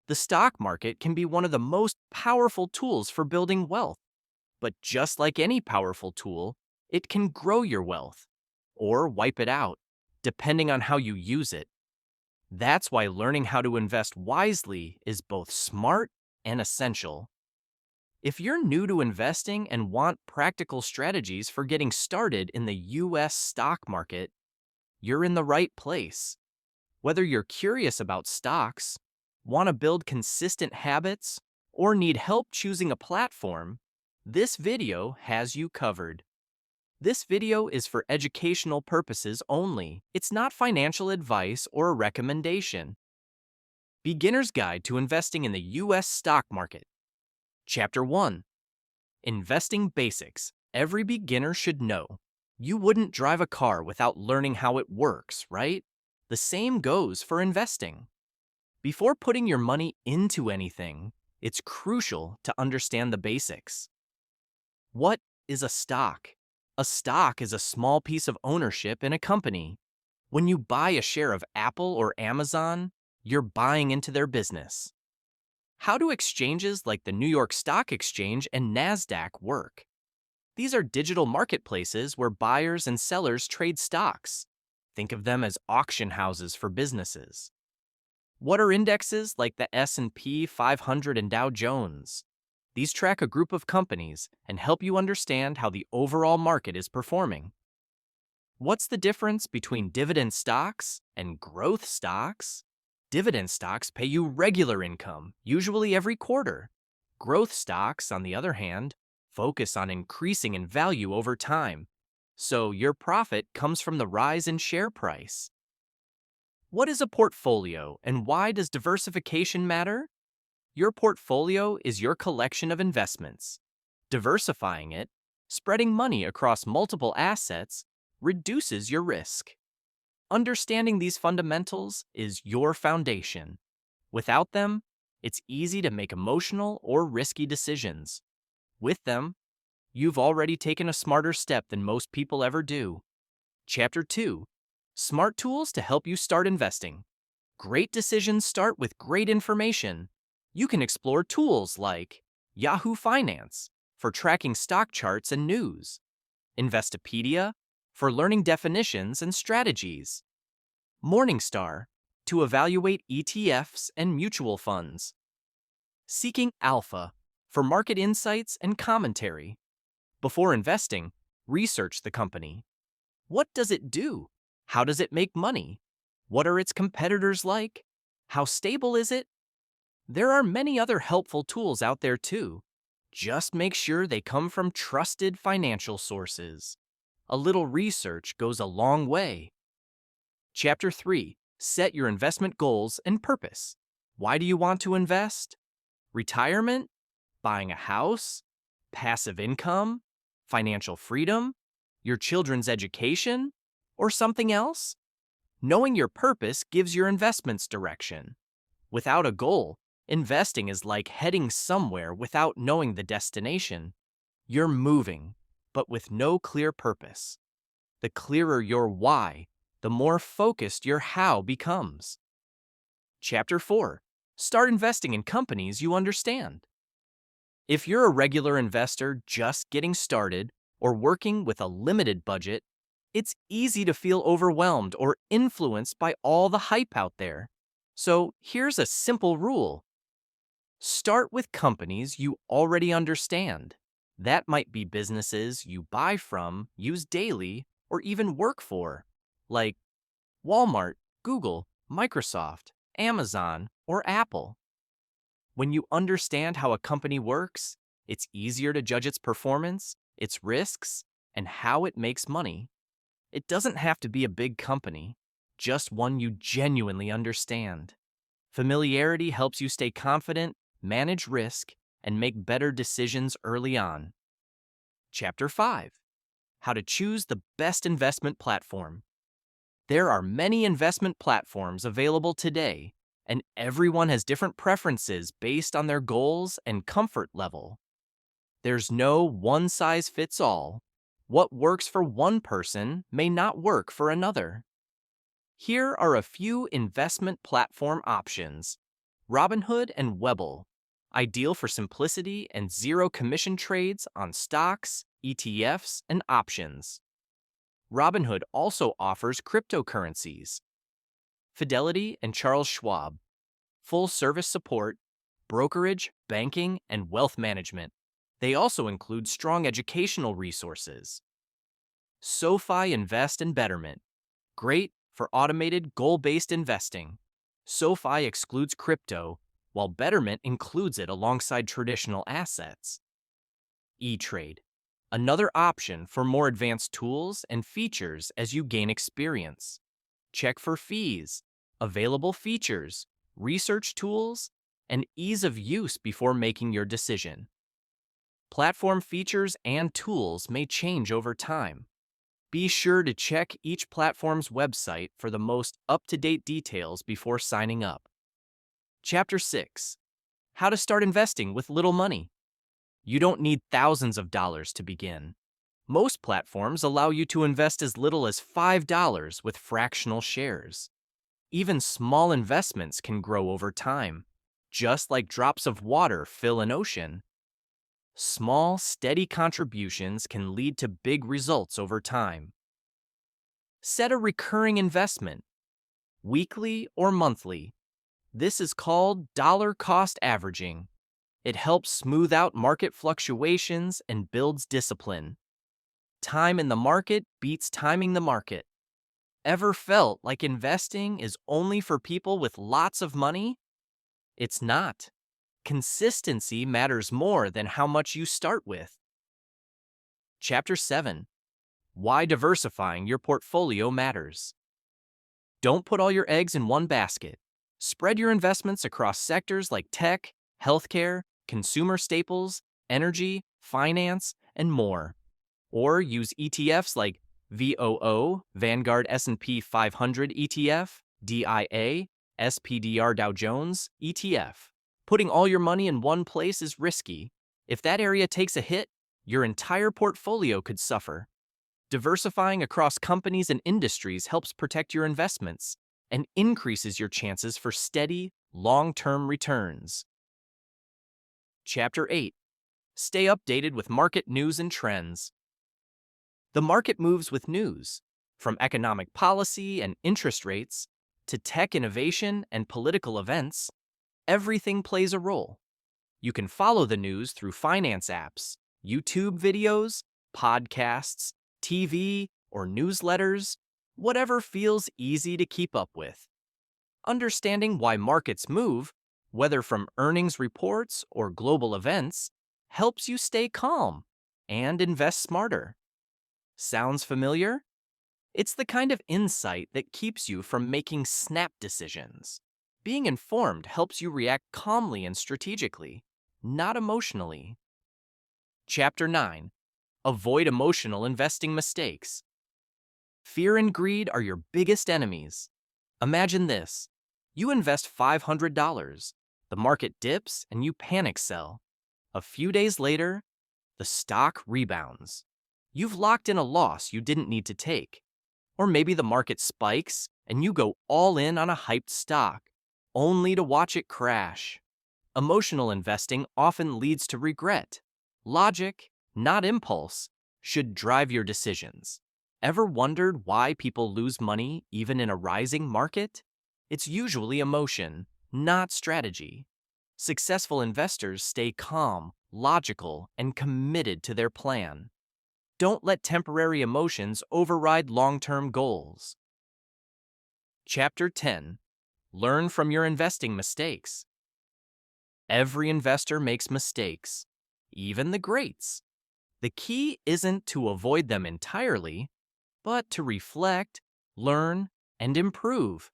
The stock market can be one of the most powerful tools for building wealth, but just like any powerful tool, it can grow your wealth or wipe it out, depending on how you use it. That's why learning how to invest wisely is both smart and essential. If you're new to investing and want practical strategies for getting started in the US stock market, you're in the right place. Whether you're curious about stocks, want to build consistent habits, or need help choosing a platform, this video has you covered. This video is for educational purposes only. It's not financial advice or a recommendation. Beginner's Guide to Investing in the US Stock Market. Chapter 1. Investing Basics. Every beginner should know. You wouldn't drive a car without learning how it works, right? The same goes for investing. Before putting your money into anything, it's crucial to understand the basics. What is a stock? A stock is a small piece of ownership in a company. When you buy a share of Apple or Amazon, you're buying into their business. How do exchanges like the New York Stock Exchange and NASDAQ work? These are digital marketplaces where buyers and sellers trade stocks. Think of them as auction houses for businesses. What are indexes like the S&P 500 and Dow Jones? These track a group of companies and help you understand how the overall market is performing. What's the difference between dividend stocks and growth stocks? Dividend stocks pay you regular income, usually every quarter. Growth stocks, on the other hand, focus on increasing in value over time, so your profit comes from the rise in share price. What is a portfolio and why does diversification matter? Your portfolio is your collection of investments. Diversifying it, spreading money across multiple assets, reduces your risk. Understanding these fundamentals is your foundation. Without them, it's easy to make emotional or risky decisions. With them, you've already taken a smarter step than most people ever do. Chapter 2. Smart tools to help you start investing. Great decisions start with great information. You can explore tools like Yahoo Finance for tracking stock charts and news, Investopedia for learning definitions and strategies, Morningstar to evaluate ETFs and mutual funds, Seeking Alpha for market insights and commentary. Before investing, research the company. What does it do? How does it make money? What are its competitors like? How stable is it? There are many other helpful tools out there too. Just make sure they come from trusted financial sources. A little research goes a long way. Chapter 3. Set your investment goals and purpose. Why do you want to invest? Retirement? Buying a house? Passive income? Financial freedom? Your children's education? Or something else? Knowing your purpose gives your investments direction. Without a goal, investing is like heading somewhere without knowing the destination. You're moving, but with no clear purpose. The clearer your why, the more focused your how becomes. Chapter 4. Start investing in companies you understand. If you're a regular investor just getting started or working with a limited budget, it's easy to feel overwhelmed or influenced by all the hype out there. So here's a simple rule. Start with companies you already understand. That might be businesses you buy from, use daily, or even work for, like Walmart, Google, Microsoft, Amazon, or Apple. When you understand how a company works, it's easier to judge its performance, its risks, and how it makes money. It doesn't have to be a big company, just one you genuinely understand. Familiarity helps you stay confident, manage risk, and make better decisions early on. Chapter 5. How to choose the best investment platform. There are many investment platforms available today, and everyone has different preferences based on their goals and comfort level. There's no one-size-fits-all. What works for one person may not work for another. Here are a few investment platform options. Robinhood and Webull, ideal for simplicity and zero commission trades on stocks, ETFs, and options. Robinhood also offers cryptocurrencies. Fidelity and Charles Schwab, full service support, brokerage, banking, and wealth management. They also include strong educational resources. SoFi Invest and Betterment, great for automated goal-based investing. SoFi excludes crypto, while Betterment includes it alongside traditional assets. E-Trade, another option for more advanced tools and features as you gain experience. Check for fees, available features, research tools, and ease of use before making your decision. Platform features and tools may change over time. Be sure to check each platform's website for the most up-to-date details before signing up. Chapter 6. How to start investing with little money. You don't need thousands of dollars to begin. Most platforms allow you to invest as little as $5 with fractional shares. Even small investments can grow over time, just like drops of water fill an ocean. Small, steady contributions can lead to big results over time. Set a recurring investment, weekly or monthly. This is called dollar cost averaging. It helps smooth out market fluctuations and builds discipline. Time in the market beats timing the market. Ever felt like investing is only for people with lots of money? It's not. Consistency matters more than how much you start with. Chapter 7. Why diversifying your portfolio matters. Don't put all your eggs in one basket. Spread your investments across sectors like tech, healthcare, consumer staples, energy, finance, and more. Or use ETFs like VOO, Vanguard S&P 500 ETF, DIA, SPDR Dow Jones ETF. Putting all your money in one place is risky. If that area takes a hit, your entire portfolio could suffer. Diversifying across companies and industries helps protect your investments and increases your chances for steady, long-term returns. Chapter 8. Stay updated with market news and trends. The market moves with news, from economic policy and interest rates to tech innovation and political events. Everything plays a role. You can follow the news through finance apps, YouTube videos, podcasts, TV, or newsletters, whatever feels easy to keep up with. Understanding why markets move, whether from earnings reports or global events, helps you stay calm and invest smarter. Sounds familiar? It's the kind of insight that keeps you from making snap decisions. Being informed helps you react calmly and strategically, not emotionally. Chapter 9. Avoid emotional investing mistakes. Fear and greed are your biggest enemies. Imagine this. You invest $500. The market dips and you panic sell. A few days later, the stock rebounds. You've locked in a loss you didn't need to take. Or maybe the market spikes and you go all in on a hyped stock, only to watch it crash. Emotional investing often leads to regret. Logic, not impulse, should drive your decisions. Ever wondered why people lose money even in a rising market? It's usually emotion, not strategy. Successful investors stay calm, logical, and committed to their plan. Don't let temporary emotions override long-term goals. Chapter 10. Learn from your investing mistakes. Every investor makes mistakes, even the greats. The key isn't to avoid them entirely, but to reflect, learn, and improve.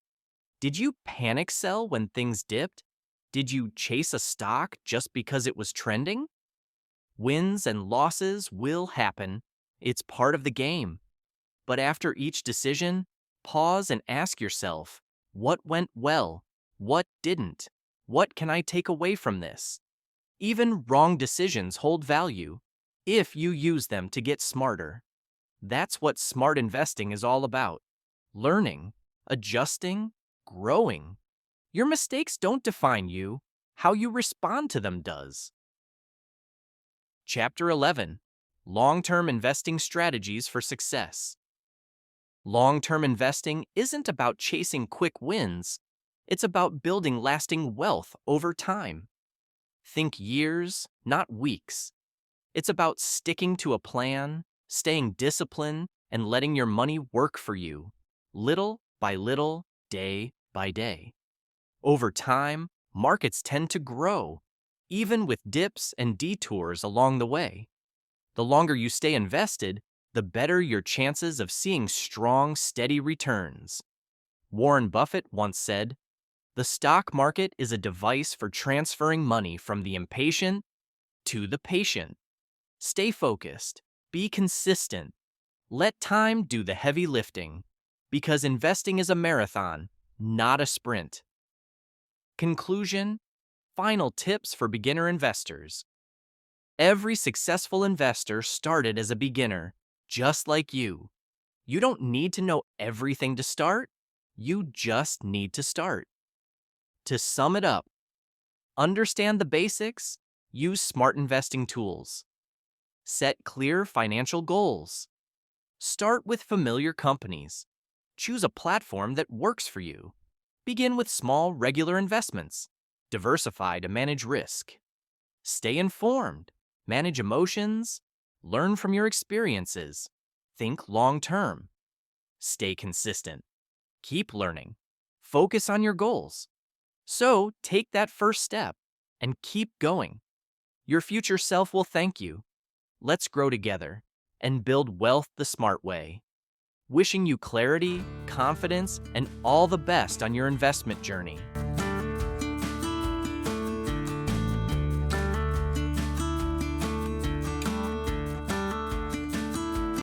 Did you panic sell when things dipped? Did you chase a stock just because it was trending? Wins and losses will happen. It's part of the game. But after each decision, pause and ask yourself, what went well? What didn't? What can I take away from this? Even wrong decisions hold value if you use them to get smarter. That's what smart investing is all about. Learning, adjusting, growing. Your mistakes don't define you, how you respond to them does. Chapter 11. Long-term investing strategies for success. Long-term investing isn't about chasing quick wins. It's about building lasting wealth over time. Think years, not weeks. It's about sticking to a plan, staying disciplined, and letting your money work for you, little by little, day by day. Over time, markets tend to grow, even with dips and detours along the way. The longer you stay invested, the better your chances of seeing strong, steady returns. Warren Buffett once said, "The stock market is a device for transferring money from the impatient to the patient." Stay focused, be consistent, let time do the heavy lifting, because investing is a marathon, not a sprint. Conclusion, final tips for beginner investors. Every successful investor started as a beginner, just like you. You don't need to know everything to start, you just need to start. To sum it up, understand the basics, use smart investing tools. Set clear financial goals. Start with familiar companies. Choose a platform that works for you. Begin with small, regular investments. Diversify to manage risk. Stay informed. Manage emotions. Learn from your experiences. Think long-term. Stay consistent. Keep learning. Focus on your goals. So take that first step and keep going. Your future self will thank you. Let's grow together and build wealth the smart way. Wishing you clarity, confidence, and all the best on your investment journey.